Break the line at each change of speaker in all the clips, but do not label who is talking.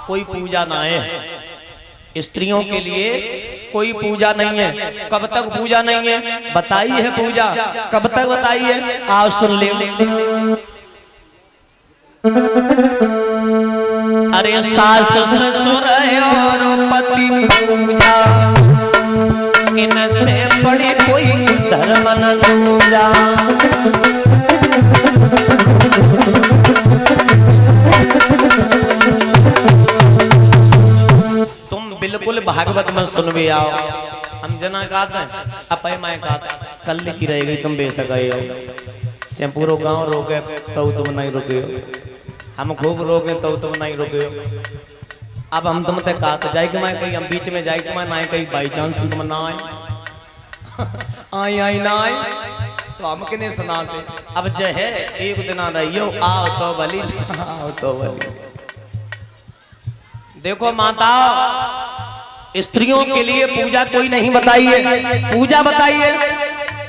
कोई पूजा ना है, स्त्रियों के लिए कोई पूजा नहीं है। कब तक पूजा नहीं है बताई है पूजा, कब तक बताई है आओ सुन ले। अरे सास ससुर और पति पूजा, इनसे बड़ी कोई धर्म न दूजा। तुम बिल्कुल भागवत में सुनवे आओ, हम जना कहते हैं अपे मैं कहता कल की रहेगी तुम बेसक चाहे पूरा गांव रोके तो तुम नहीं रुके, हम खूब रोके तो तुम नहीं रुके। अब हम तुम तक कहते जाए कि मैं कहीं हम बीच में जाए कि मैं ना कहीं बाई चांस तुम ना आए आई आई ना आए तो हम किन्हें सुनाते। अब जो है एक दिन आ रही हो आओ तो भली आओ तो भली। देखो माता स्त्रियों के लिए पूजा कोई नहीं बताई है, पूजा बताई है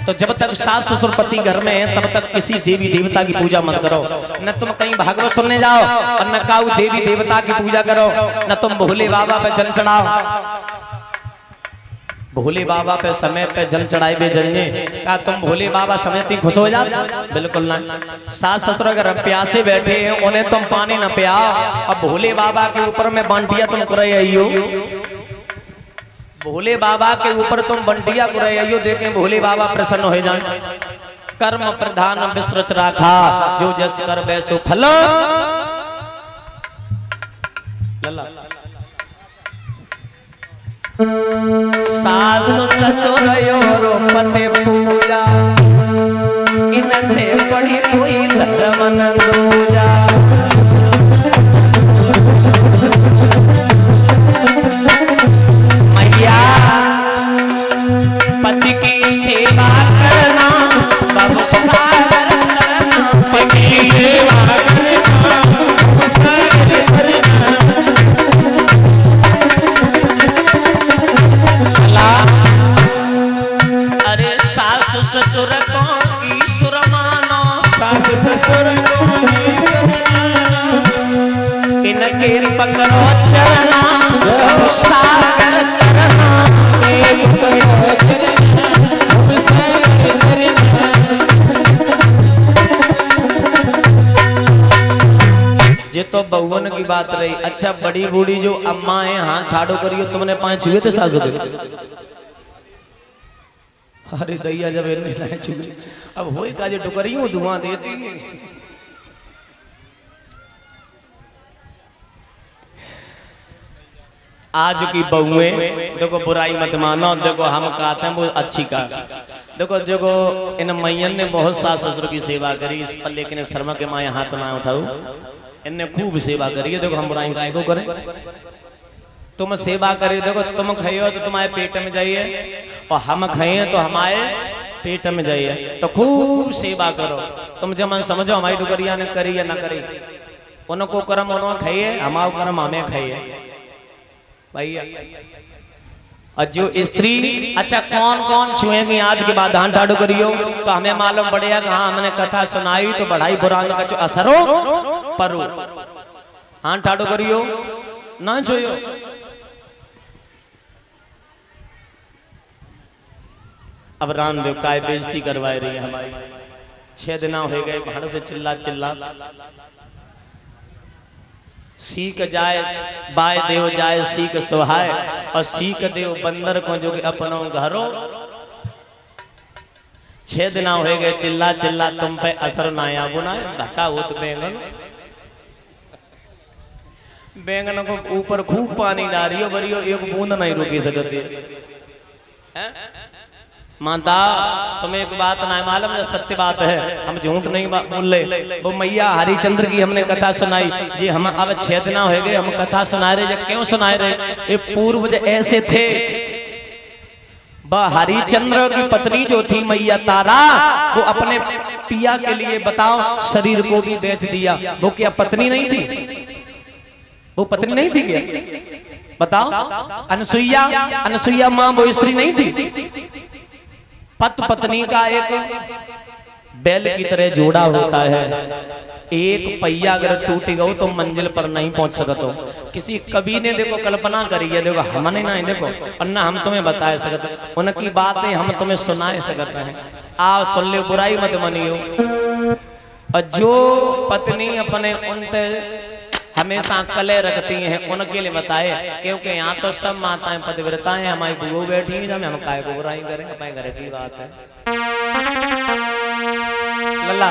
तो जब तक सास ससुर पति घर में है तब तक किसी देवी देवता की पूजा मत करो। न तुम कहीं भागवत सुनने जाओ और न काऊ देवी देवता की पूजा करो, न तुम भोले बाबा पे जल चढ़ाओ। भोले बाबा पे समय पे जल चढ़ाए बे जन्ने क्या तुम भोले बाबा समय ती खुश हो जाते? बिल्कुल ना। सास ससुर अगर प्यासे बैठे हैं उन्हें तुम पानी न पियाओ, अब भोले बाबा के ऊपर में बांटिया तुम करे आइयो, भोले बाबा के ऊपर तुम बंटिया को रहियो, देखें भोले बाबा प्रसन्न हो जाए। कर्म प्रधान विश्रच राखा, जो जस कर वैसो फल। सास ससुर और पति पूजा, इनसे बड़ी कोई धर्म न दूजा। पति की सेवा करना बाबू सागर करना, पति की सेवा करना बाबू सागर करना। अरे सास ससुर को ईश्वर मानो, सास ससुर को ईश्वर मानो, इनके पकड़ो चरना बाबू सागर करना। ये तो बहुवन की बात रही। अच्छा बड़ी बूढ़ी जो अम्मा है हाथ ठाड़ो करियो, तुमने 5 छुए थे सासू के? अरे दैया जब इन्हें छुए अब होए का जो टुकरियों धुआं देती। आज की बहुएं देखो बुराई मत मानो, देखो हम कहते हैं वो अच्छी का। देखो देखो इन मैयन ने बहुत सास ससुर की सेवा करी इस पर, लेकिन शर्मा के माँ हाथ ना उठाओ, इनने खूब सेवा करी है। देखो हम बुराई काय को करें, तुम सेवा करे देखो तुम खाइयो तो तुम्हारे पेट में जाइए और हम खाइए तो हमारे पेट में जाइए, तो खूब सेवा करो। तुम जब समझो हमारी डुगरिया ने करी या ना करी, उनको कर्म उन्होंने खाइए, हमारा कर्म हमें खाइए भैया। और जो स्त्री अच्छा कौन कौन छुएंगी आज के बाद हाथ ठाड़ो करियो, तो हमें मालूम पड़ेगा कि हाँ हमने कथा सुनाई तो बढ़ाई पुराण का जो असर हो परो। हाथ ठाड़ो करियो ना छुयो। अब रामदेव काय बेइज्जती करवाए रही है हमारी। 6 दिन हो गए भाड़ से चिल्ला चिल्ला। सीख जाए बाय देव जाए सीख सुहाय, और सीख देव बंदर को जो अपनों घरों। 6 दिन हो गए चिल्ला चिल्ला, तुम पे असर ना आया बुनाए धक्का हो तो बैंगन को ऊपर खूब पानी डालियो बरियो, एक बूंद नहीं रोकी सकते। माता तुम्हें एक बात ना मालूम है, सत्य बात है, हम झूठ नहीं बोल रहे। वो मैया हरिचंद्र की हमने कथा सुनाई जी, हम अब 6 दिन हो गए हम कथा सुना रहे। क्यों सुनाए रहे? ये पूर्व ऐसे थे, हरिचंद्र की पत्नी जो थी मैया तारा, वो अपने पिया के लिए बताओ शरीर को भी बेच दिया। वो क्या पत्नी नहीं थी? वो पत्नी नहीं थी क्या? बताओ। अनसुईया मां वो स्त्री नहीं थी? पत पत्नी का एक बैल की तरह जोड़ा होता है। एक पहिया अगर टूट गो तो मंजिल पर नहीं पहुंच सकत हो। किसी कवि ने देखो कल्पना करी है, देखो हमने ना देखो और ना हम तुम्हें बता सकते, उनकी बातें हम तुम्हें सुना सकते हैं। आओ सुन ले, बुराई मत मनियो। और जो पत्नी अपने उनते हमेशा कले रखती हैं उनके लिए बताए, क्योंकि यहाँ तो सब माताएं पतिव्रताएं, हमारी बुआ बैठी हैं, जब हम काय को बुराई करें, अपने घर की बात है। लल्ला